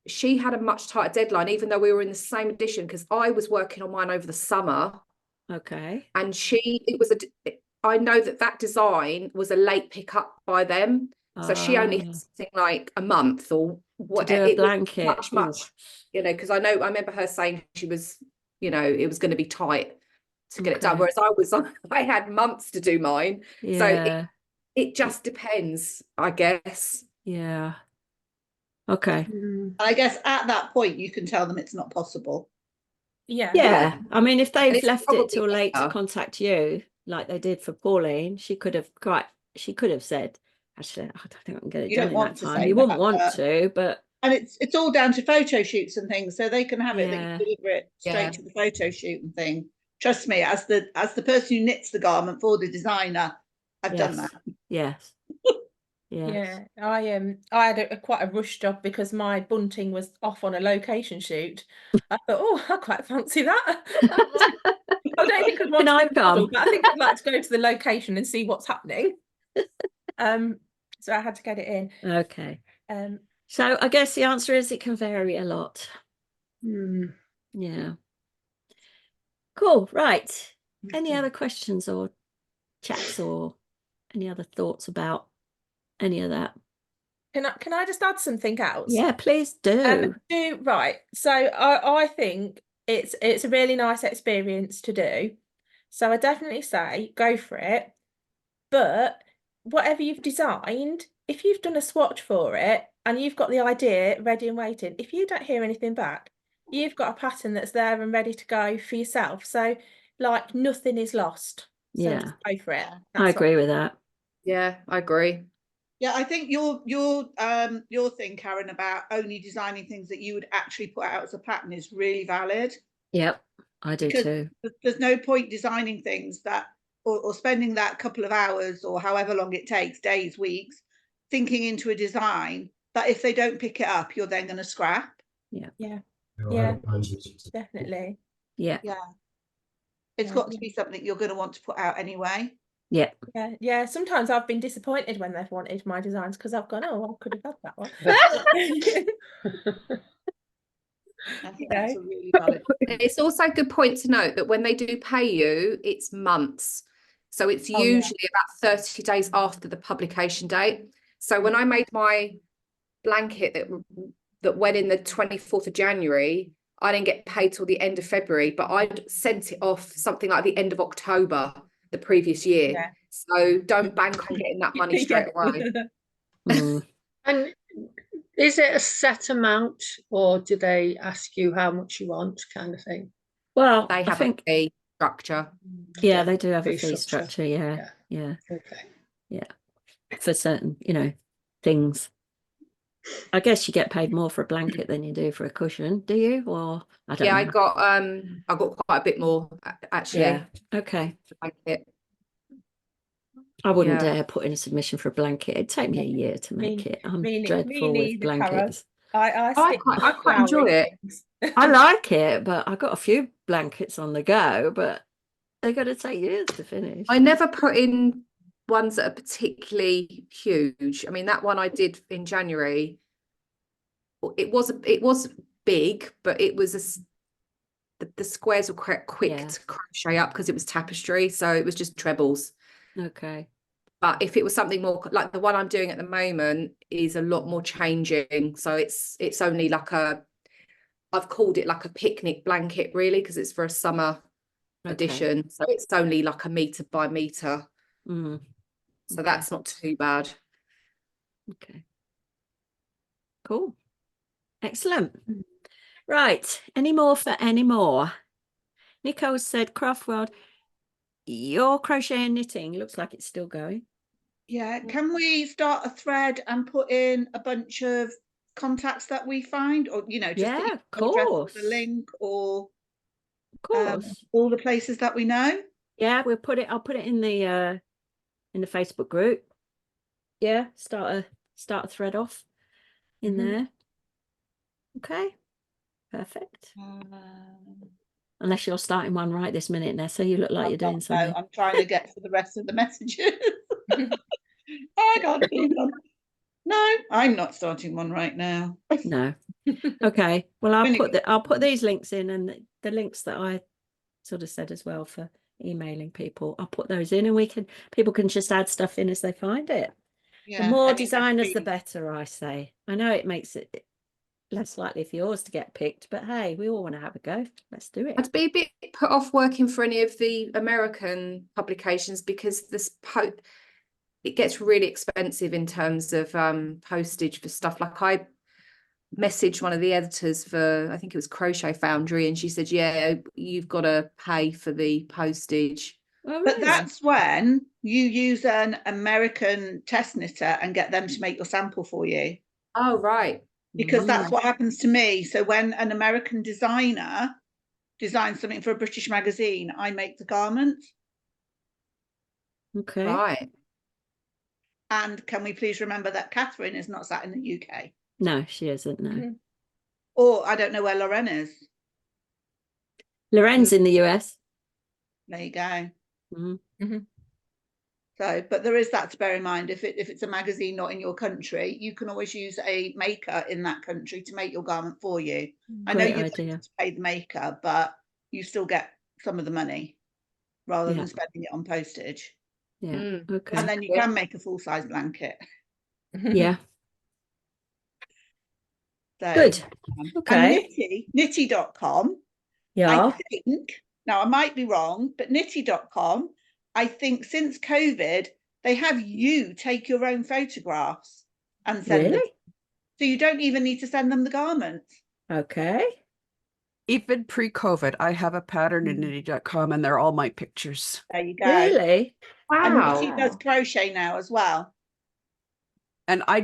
had a much tighter deadline, even though we were in the same edition, because I was working on mine over the summer. Okay. And I know that design was a late pickup by them. So she only had something like a month or whatever. A blanket. Much, because I remember her saying she was, it was going to be tight to get it done. Whereas I had months to do mine. Yeah. So it just depends, I guess. Yeah. Okay. I guess at that point you can tell them it's not possible. Yeah. I mean, if they've left it till late to contact you, like they did for Pauline, she could have said, actually, I don't think I can get it done in that time. You wouldn't want to, but And it's all down to photo shoots and things, so they can have it, they Yeah. can deliver it straight Yeah. to the photo shoot and thing. Trust me, as the person who knits the garment for the designer, I've done that. Yes. Yes. Yeah, I had quite a rush job because my bunting was off on a location shoot. I thought, oh, I quite fancy that. I don't think I'd want Can to I be a model, come? but I think I'd like to go to the location and see what's happening. So I had to get it in. Okay. Um, So I guess the answer is it can vary a lot. Yeah. Cool. Right. Any other questions or chats or any other thoughts about any of that? Can I just add something else? Yeah, please do. Right. So I think it's a really nice experience to do. So I definitely say go for it. But whatever you've designed, if you've done a swatch for it and you've got the idea ready and waiting, if you don't hear anything back, you've got a pattern that's there and ready to go for yourself. So like nothing is lost. So Yeah. just go for it. I agree with that. Yeah, I agree. Yeah, I think your thing, Karen, about only designing things that you would actually put out as a pattern is really valid. Yep, I do Because too. there's no point designing things that or spending that couple of hours or however long it takes, days, weeks, thinking into a design that if they don't pick it up, you're then going to scrap. Yeah. Yeah. Yeah. Definitely. Yeah. Yeah. It's got to be something you're going to want to put out anyway. Yeah. Yeah. Yeah. Sometimes I've been disappointed when they've wanted my designs because I've gone, oh, I could have had that one. I think that's a really valid point. It's also a good point to note that when they do pay you, it's months. So it's usually about 30 days after the publication date. So when I made my blanket that went in the 24th of January, I didn't get paid till the end of February, but I'd sent it off something like the end of October the previous year. Yeah. So don't bank on getting that money straight away. And is it a set amount or do they ask you how much you want kind of thing? Well, They have a fee structure. Yeah, they do have a fee structure. Yeah. Okay. Yeah. For certain, things. I guess you get paid more for a blanket than you do for a cushion, do you? Or I don't know. I got quite a bit more actually. Yeah. Okay. I wouldn't dare put in a submission for a blanket. It'd take me a year to make it. I'm dreadful with blankets. I quite enjoy it. I like it, but I got a few blankets on the go, but they're going to take years to finish. I never put in ones that are particularly huge. I mean, that one I did in January, it was big, but it was the squares were quite quick to crochet up because it was tapestry, so it was just trebles. Okay. But if it was something more like the one I'm doing at the moment is a lot more changing, so it's only like I've called it like a picnic blanket really because it's for a summer edition, so it's only like 1 meter by meter. So that's not too bad. Okay. Cool. Excellent. Right. Any more for any more? Nico said, Craft World, your crochet and knitting looks like it's still going. Yeah. Can we start a thread and put in a bunch of contacts that we find, or just of course, the link, or of course, all the places that we know. Yeah, I'll put it in the Facebook group. Yeah, start a thread off in there. Okay, perfect. Unless you're starting one right this minute, Nessa, you look like you're doing something. No, I'm trying to get to the rest of the messages. I can't see them. No, I'm not starting one right now. No. Okay. Well, I'll put these links in, and the links that I sort of said as well for emailing people. I'll put those in, and people can just add stuff in as they find it. Yeah, the more designers, the better, I say. I know it makes it less likely for yours to get picked, but hey, we all want to have a go. Let's do it. I'd be a bit put off working for any of the American publications because it gets really expensive in terms of postage for stuff. Like I messaged one of the editors for, I think it was Crochet Foundry, and she said, yeah, you've got to pay for the postage. Oh, but that's when you use an American test knitter and get them to make your sample for you. Oh, right. because that's what happens to me. So when an American designer designs something for a British magazine, I make the garment. Okay. Right. And can we please remember that Catherine is not sat in the UK? No, she isn't. No. Mm-hmm. Or I don't know where Lorraine is. Loren's in the US. There you go. Mm-hmm. Mm-hmm. So, but there is that to bear in mind. If it's a magazine not in your country, you can always use a maker in that country to make your garment for you. I know Great you idea. have to pay the maker, but you still get some of the money rather than spending it on postage. Yeah. Okay. And then you can make a full-size blanket. Yeah. So, Good. Okay. And Nitty.com. Yeah. I think, now I might be wrong, but Nitty.com, I think since COVID, they have you take your own photographs and send them. So you don't even need to send them the garments. Okay. Even pre-COVID, I have a pattern in Nitty.com and they're all my pictures. There you go. Really? And Wow. Nitty does crochet now as well. And I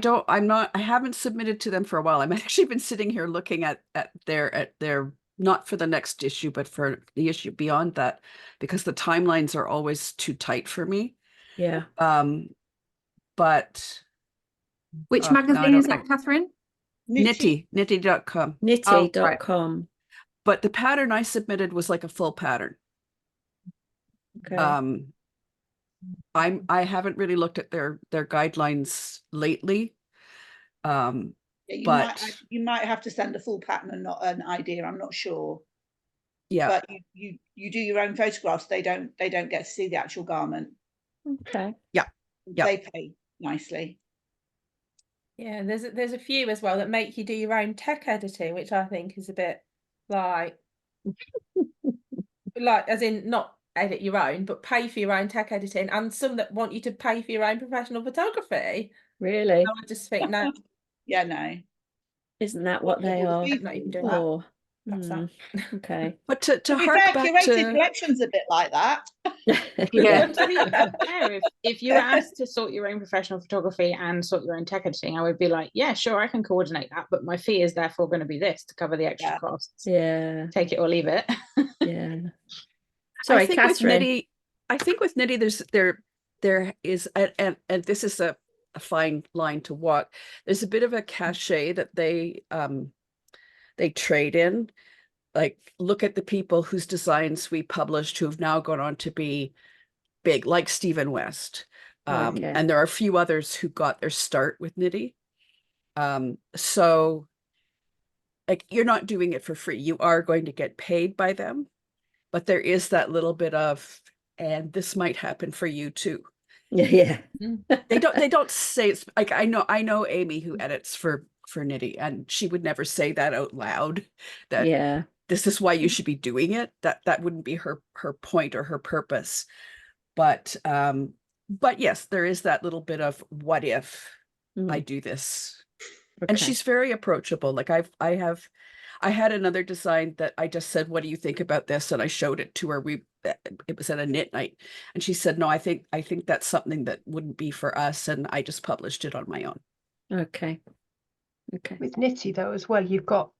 haven't submitted to them for a while. I've actually been sitting here looking at their not for the next issue, but for the issue beyond that, because the timelines are always too tight for me. Yeah. But Which magazine is that, Catherine? Nitty.com. Nitty.com. But the pattern I submitted was like a full pattern. Okay. I haven't really looked at their guidelines lately. Yeah, you might have to send a full pattern and not an idea. I'm not sure. Yeah. But you do your own photographs. They don't get to see the actual garment. Okay. Yeah. They pay nicely. Yeah, there's a few as well that make you do your own tech editing, which I think is a bit like as in not edit your own, but pay for your own tech editing, and some that want you to pay for your own professional photography. Really? So I just think no. Yeah, no. Isn't that what they are? I'm not even doing for? that. Okay. But to be hark fair, back curated to collection's a bit like that. Yeah. To be fair, if you were asked to sort your own professional photography and sort your own tech editing, I would be like, yeah, sure, I can coordinate that, but my fee is therefore going to be this to cover the extra costs. Yeah. Take it or leave it. Yeah. Sorry, Catherine. I think with Nitty, there is, and this is a fine line to walk. There's a bit of a cachet that they trade in. Like, look at the people whose designs we published who've now gone on to be big, like Stephen West. And there are a few others who got their start with Nitty. So like, you're not doing it for free. You are going to get paid by them, but there is that little bit of, and this might happen for you too. Yeah. They don't say it's like, I know Amy who edits for Nitty, and she would never say that out loud, that this is why you should be doing it. That wouldn't be her point or her purpose. But yes, there is that little bit of what if I do this. And she's very approachable. Like I had another design that I just said, what do you think about this? And I showed it to her. It was at a knit night, and she said, no, I think that's something that wouldn't be for us. And I just published it on my own. Okay. With Nitty though, as well, you've got,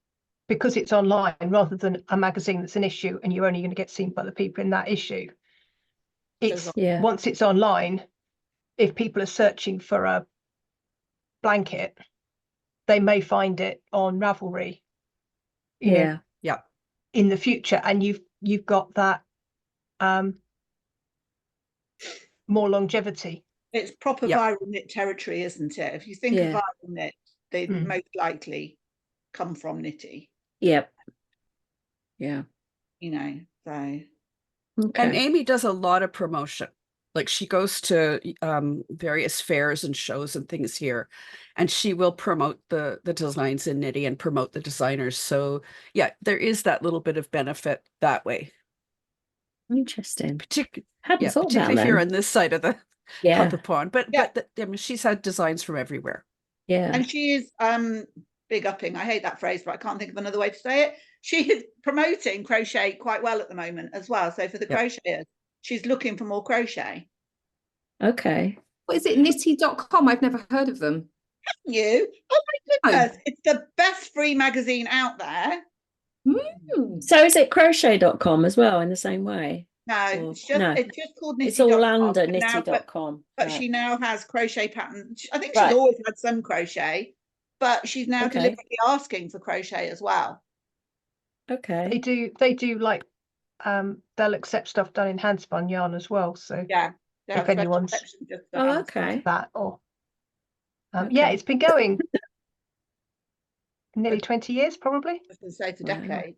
because it's online rather than a magazine that's an issue and you're only going to get seen by the people in that issue. It's once it's online, if people are searching for a blanket, they may find it on Ravelry. You know, in the future, and you've got that more longevity. It's proper viral knit territory, isn't it? If you think of viral knit, they most likely come from Nitty. Yep. Yeah. You know, so. Okay. And Amy does a lot of promotion. Like, she goes to various fairs and shows and things here, and she will promote the designs in Nitty and promote the designers. So yeah, there is that little bit of benefit that way. Interesting. Particularly if you're on this side of the pond. But I mean, she's had designs from everywhere. Yeah. And she is big upping. I hate that phrase, but I can't think of another way to say it. She is promoting crochet quite well at the moment as well. So for the crocheters, she's looking for more crochet. Okay. What is it? Nitty.com? I've never heard of them. You? Oh my goodness, it's the best free magazine out there. So is it crochet.com as well in the same way? No, it's just called knitty.com. It's all under knitty.com. But she now has crochet patterns. I think she's always had some crochet, but she's now deliberately asking for crochet as well. Okay. They do like they'll accept stuff done in handspun yarn as well. So yeah, if anyone's that or yeah, it's been going nearly 20 years probably. I was going to say for decades.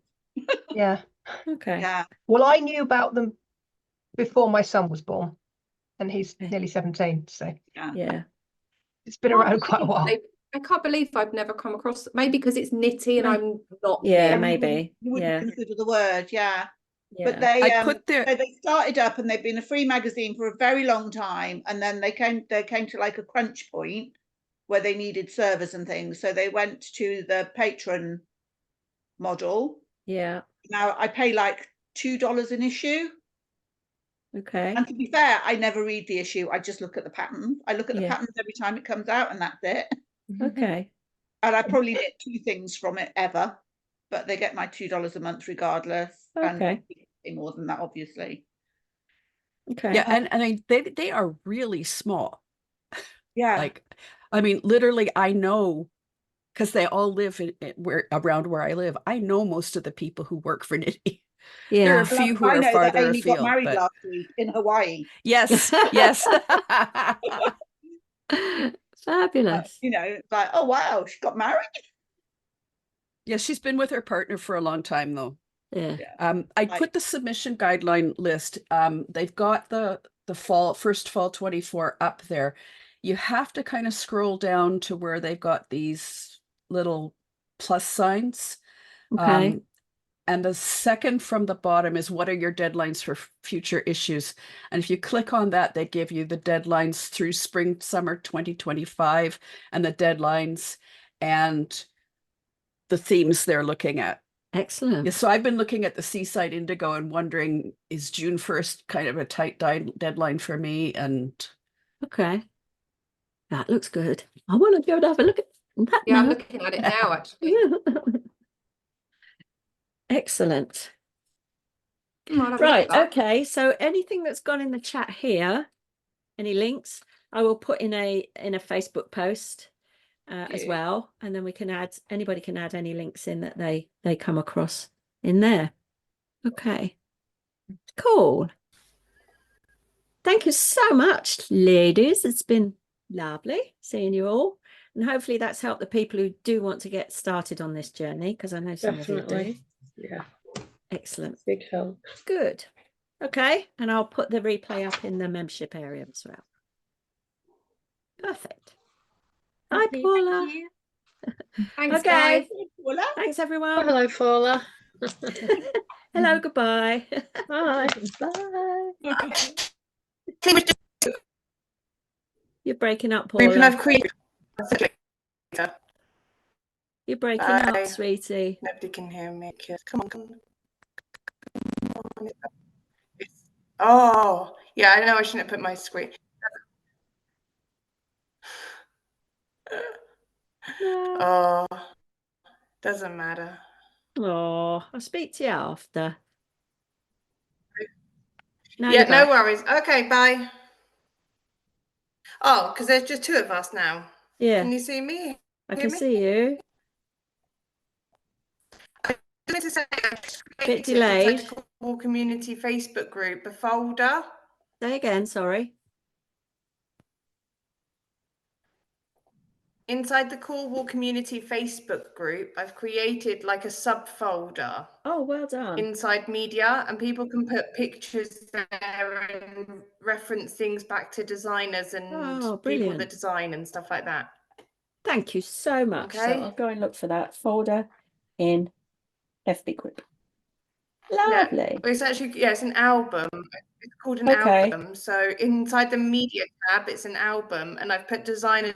Yeah. Okay. Yeah. Well, I knew about them before my son was born, and he's nearly 17. So yeah, it's been around quite a while. I can't believe I've never come across. Maybe because it's knitty and I'm not. Yeah, maybe. You wouldn't consider the word. Yeah. Yeah. But they started up and they've been a free magazine for a very long time, and then they came to like a crunch point where they needed servers and things, so they went to the patron model. Yeah. Now I pay like $2 an issue. Okay. And to be fair, I never read the issue. I just look at the pattern. I look at the patterns every time it comes out, and that's it. Okay. And I probably knit 2 things from it ever, but they get my $2 a month regardless. Okay. And more than that, obviously. Okay. Yeah, and they are really small. Yeah. Like, I mean, literally, I know, because they all live around where I live. I know most of the people who work for Knitty. Yeah. There are a few who are farther Amy afield. got married last week in Hawaii. Yes, yes. Fabulous. You know, it's like, oh wow, she got married. Yeah, she's been with her partner for a long time though. Yeah. I put the submission guideline list. They've got the first fall 24 up there. You have to kind of scroll down to where they've got these little plus signs. Okay. And the second from the bottom is what are your deadlines for future issues? And if you click on that, they give you the deadlines through spring, summer 2025 and the deadlines and the themes they're looking at. Excellent. Yeah, so I've been looking at the Seaside Indigo and wondering, is June 1st kind of a tight deadline for me? And okay. That looks good. I want to go and have a look at that. Yeah, I'm looking at it now, actually. Excellent. Right. Okay. So anything that's gone in the chat here, any links, I will put in a Facebook post as well, and then we can add. Anybody can add any links in that they come across in there. Okay. Cool. Thank you so much, ladies. It's been lovely seeing you all, and hopefully that's helped the people who do want to get started on this journey, because I know some of you do. Yeah. Excellent. Big help. Good. Okay. And I'll put the replay up in the membership area as well. Perfect. Hi, Paula. Thank you. Thanks, okay. guys. Thanks, everyone. Hello, Paula. Hello, goodbye. Bye. Bye. You're breaking up, Paula. You're breaking up, sweetie. Nobody can hear me. Come on. Oh, yeah, I know I shouldn't have put my screen. Oh, doesn't matter. Oh, I'll speak to you after. Yeah, no worries. Okay, bye. Oh, because there's just 2 of us now. Yeah. Can you see me? I can see you. Bit delayed. Technical Community Facebook group, a folder. Say again, sorry. Inside the Cornwall Community Facebook group, I've created like a subfolder. Oh, well done. Inside media, and people can put pictures there and reference things back to designers and people that design and stuff like that. Thank you so much. Okay. So I'll go and look for that folder in FB group. Lovely. Yeah. It's actually, it's an album. It's called an album. So inside the media tab, it's an album, and I've put design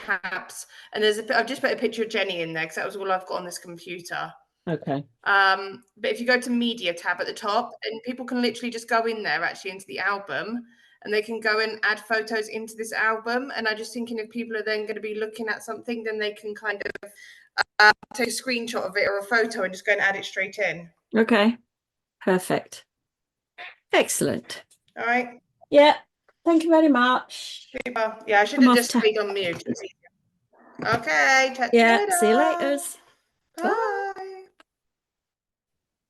tabs. And I've just put a picture of Jenny in there because that was all I've got on this computer. Okay. But if you go to media tab at the top, and people can literally just go in there actually into the album, and they can go and add photos into this album. And I'm just thinking if people are then going to be looking at something, then they can kind of take a screenshot of it or a photo and just go and add it straight in. Okay, perfect. Excellent. All right. Yeah, thank you very much. Super. Yeah, I should have just stayed on mute. Okay, chat to you later. See you later. Bye.